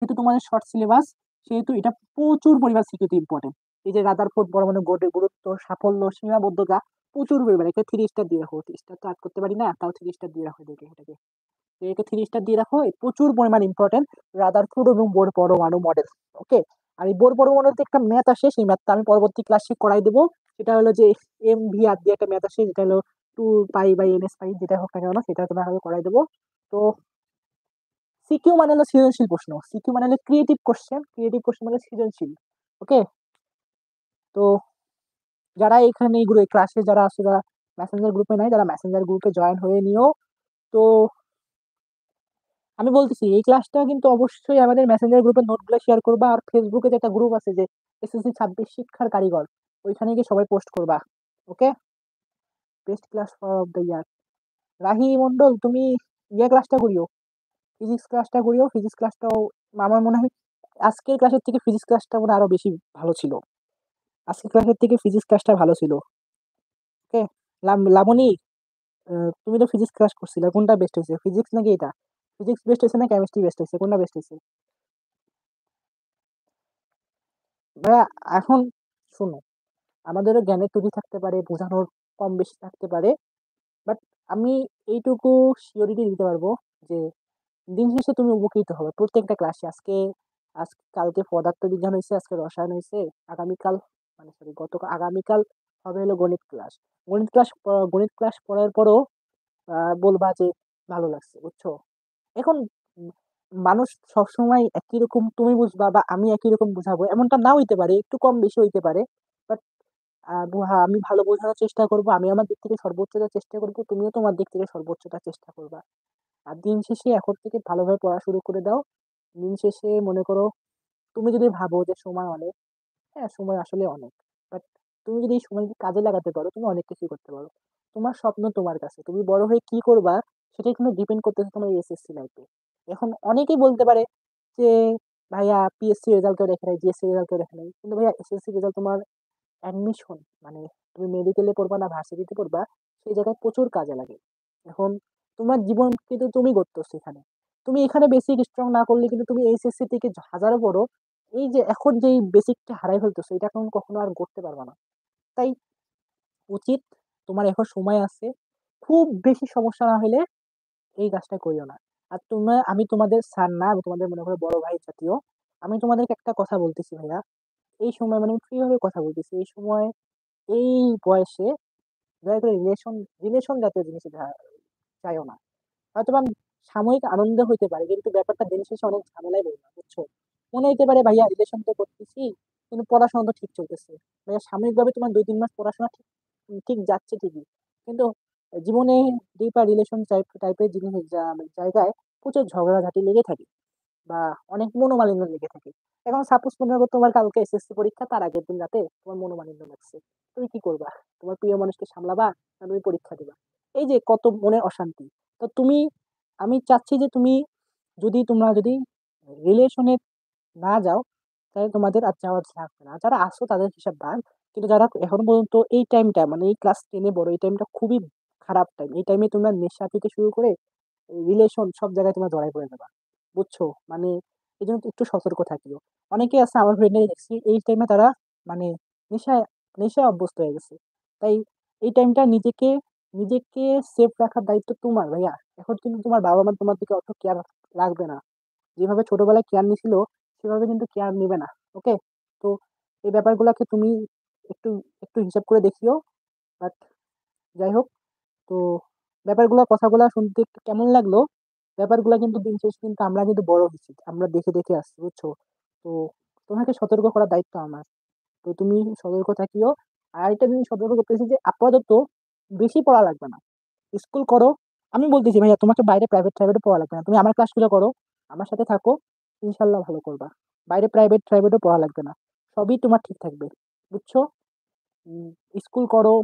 যেহেতু তোমাদের short syllabus সেহেতু এটা প্রচুর পরিমাণ সিকিউরিটি ইম্পর্টেন্ট। এই যে রাদারফোর্ড পরমাণু বোর্ডের গুরুত্ব, সাফল্য, সীমাবদ্ধতা প্রচুর পরিমাণে। একে 3 স্টার দিয়ে রাখো। স্টার তো আর্ট করতে পারি না, তাও 3 স্টার দিয়ে রাখো দেখে এটাকে। একে 3 স্টার দিয়ে রাখো। এই প্রচুর পরিমাণ ইম্পর্টেন্ট রাদারফোর্ড এবং বোর পরমাণু মডেল। ওকে। আর এই বোর পরমাণুতে একটা ম্যাথ আসে, সেই ম্যাথটা আমি পরবর্তী ক্লাসে করাই দেবো। সেটা হলো যে এম ভি আর দিয়ে একটা ম্যাথ আসে, যেটা হলো 2 পাই/n/s যেটা হোক না কেন সেটা তোমার আমি করাই দেবো। তো সিকিউ মানে হলো সৃজনশীল প্রশ্ন, সিকিউ মানে হলো ক্রিয়েটিভ কোশ্চেন, ক্রিয়েটিভ কোশ্চেন মানে সৃজনশীল। ওকে। তো যারা এখানে এই গ্রুপে ক্লাসে যারা আছে, যারা মেসেঞ্জার গ্রুপে নাই, যারা মেসেঞ্জার গ্রুপে জয়েন হয়ে নিও। তো আমি বলতেছি এই ক্লাসটা কিন্তু অবশ্যই আমাদের মেসেঞ্জার গ্রুপে নোটগুলো শেয়ার করবা, আর ফেসবুকে যে একটা গ্রুপ আছে যে এসএসসি 26 শিক্ষার কারিগর, ওইখানে গিয়ে সবাই পোস্ট করবা। Okay. Best class of the year. Rahi Mondal, তুমি ক্লাসটা করিও, ফিজিক্স ক্লাসটা করিও। ফিজিক্স ক্লাসটাও আমার মনে হয় আজকের ক্লাসের থেকে ফিজিক্স ক্লাসটা মনে হয় আরো বেশি ভালো ছিল। আজকের ক্লাসের থেকে ফিজিক্স ক্লাসটা ভালো ছিল। ওকে। লাবণী, তুমি তো ফিজিক্স ক্লাস করছিলে, কোনটা বেস্ট হয়েছে, ফিজিক্স নাকি এটা? ফিজিক্স বেস্ট হয়েছে না কেমিস্ট্রি বেস্ট হয়েছে, কোনটা বেস্ট হয়েছে? ভাইয়া এখন শোনো, আমাদেরও জ্ঞানের ত্রুটি থাকতে পারে, বোঝানোর কম বেশি থাকতে পারে, বাট আমি এইটুকু সিওরিটি দিতে পারবো যে দিন শেষে তুমি উপকৃত হবে প্রত্যেকটা ক্লাসে। কালকে পদার্থ বিজ্ঞান হয়েছে, আজকে রসায়ন হয়েছে, আগামীকাল, মানে সরি গতকাল, আগামীকাল হবে হলো গণিত ক্লাস। গণিত ক্লাস পড়ার পরও বলবা যে ভালো লাগছে, বুঝছো? এখন উম মানুষ সবসময় একই রকম তুমি বুঝবা বা আমি একই রকম বুঝাবো এমনটা নাও হইতে পারে, একটু কম বেশি হইতে পারে। বাট হ্যাঁ, আমি ভালো বোঝানোর চেষ্টা করবো, আমি আমার দিক থেকে সর্বোচ্চটা চেষ্টা করবো, তুমিও তোমার দিক থেকে সর্বোচ্চটা চেষ্টা করবা। আর দিন শেষে এখন থেকে ভালোভাবে পড়া শুরু করে দাও। দিন শেষে মনে করো, তুমি যদি ভাবো যে সময় অনেক, হ্যাঁ সময় আসলে অনেক, বাট তুমি যদি এই সময়কে কাজে লাগাতে পারো তুমি অনেক কিছু করতে পারো। তোমার স্বপ্ন তোমার কাছে, তুমি বড় হয়ে কি করবা সেটা কিন্তু ডিপেন্ড করতেছে তোমার এসএসসি লাইফে। এখন অনেকেই বলতে পারে যে ভাইয়া পিএসসি রেজাল্ট কেউ দেখে নাই, জিএসসি রেজাল্ট কেউ দেখে নাই, কিন্তু ভাইয়া এসএসসি রেজাল্ট তোমার অ্যাডমিশন, মানে তুমি মেডিকেলে পড়বা না ভার্সিটিতে পড়বা, সেই জায়গায় প্রচুর কাজে লাগে। এখন তোমার জীবন কিন্তু তুমি গড়তেছো এখানে। তুমি এখানে বেসিক স্ট্রং না করলে কিন্তু তুমি এইচএসসি থেকে হাজারো পড়ো, এই যে এখন যেই বেসিকটা হারাই ফেলতেছো এটা এখন কখনো আর করতে পারবা না। তাই উচিত, তোমার এখন সময় আছে, খুব বেশি সমস্যা না হলে এই কাজটা করিও না। আর আমি তোমাদের স্যার না, আমি তোমাদের মনে করো বড় ভাই জাতীয়। আমি তোমাদেরকে একটা কথা বলতেছি ভাইয়া, এই সময় মানে ফ্রি ভাবে কথা বলতেছি, এই সময় এই বয়সে দয়া করে রিলেশন রিলেশন জাতীয় জিনিস চাইও না। হয়তো বা সাময়িক আনন্দ হইতে পারে, কিন্তু ব্যাপারটা দিন শেষে অনেক ঝামেলায় বলবে, বুঝছো? মনে হইতে পারে ভাইয়া রিলেশন তো করতেছি কিন্তু পড়াশোনা তো ঠিক চলতেছে। ভাইয়া সাময়িকভাবে তোমার 2-3 মাস পড়াশোনা ঠিক ঠিক যাচ্ছে ঠিকই, কিন্তু জীবনে ডিপার রিলেশন টাইপের জিনিস জায়গায় প্রচুর ঝগড়াঝাটি লেগে থাকে বা অনেক মনোমালিন্য লেগে থাকে। এখন সাপোজ মনে করো তোমার কালকে এসএসসি পরীক্ষা, তার আগের দিন রাতে তোমার মনোমালিন্য লাগছে, তুমি কি করবা? তোমার প্রিয় মানুষকে সামলাবা না তুমি পরীক্ষা দিবা? এই যে কত মনে অশান্তি। তো আমি চাচ্ছি যে তোমরা যদি রিলেশনে না যাও, তাহলে তোমাদের আর যাওয়া লাগবে না। যারা আসো তাদের হিসাব বাদ, কিন্তু যারা এখন পর্যন্ত এই টাইমটা মানে এই ক্লাস 10-এ বড়, এই টাইমটা খুবই খারাপ টাইম। এই টাইমে তোমরা নেশা থেকে শুরু করে রিলেশন সব জায়গায় তোমরা জড়াই পড়ে যাবা, বুঝছো? মানে এই জন্য একটু সতর্ক থাকিও। অনেকে আছে আমার ফ্রেন্ডে দেখছি এই টাইমে তারা মানে নেশায় নেশায় অভ্যস্ত হয়ে গেছে। তাই এই টাইমটা নিজেকে সেফ রাখার দায়িত্ব তোমার ভাইয়া। এখন কিন্তু তোমার বাবা মা তোমার দিকে অত কেয়ার রাখবে না, যেভাবে ছোটবেলায় কেয়ার নিছিল সেভাবে কিন্তু কেয়ার নেবে না। ওকে। তো এই ব্যাপারগুলোকে তুমি একটু একটু হিসাব করে দেখিও। বাট যাই হোক, তো কথাগুলা শুনতে একটু কেমন লাগলো? ব্যাপারগুলা কিন্তু দিন শেষে কিন্তু আমরা কিন্তু বড় হচ্ছি, আমরা দেখে দেখে আসছি, বুঝছো? তো তোমাকে সতর্ক করার দায়িত্ব আমার। তো তুমি সতর্ক থাকিও। আর একটা জিনিস সতর্ক করতেছি যে আপাতত বেশি পড়া লাগবে না, স্কুল করো। আমি বলতেছি ভাইয়া তোমাকে বাইরে প্রাইভেট প্রাইভেটে পড়া লাগবে না, তুমি আমার ক্লাসগুলো করো, আমার সাথে থাকো, ইনশাল্লাহ ভালো করবা। বাইরে প্রাইভেট প্রাইভেটও পড়া লাগবে না, সবই তোমার ঠিক থাকবে, বুঝছো? উম, স্কুল করো,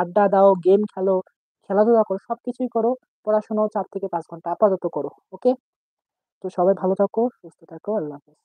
আড্ডা দাও, গেম খেলো, খেলাধুলা করো, সবকিছুই করো। পড়াশোনাও 4 থেকে 5 ঘন্টা আপাতত করো। ওকে। তো সবাই ভালো থাকো, সুস্থ থাকো, আল্লাহ হাফেজ।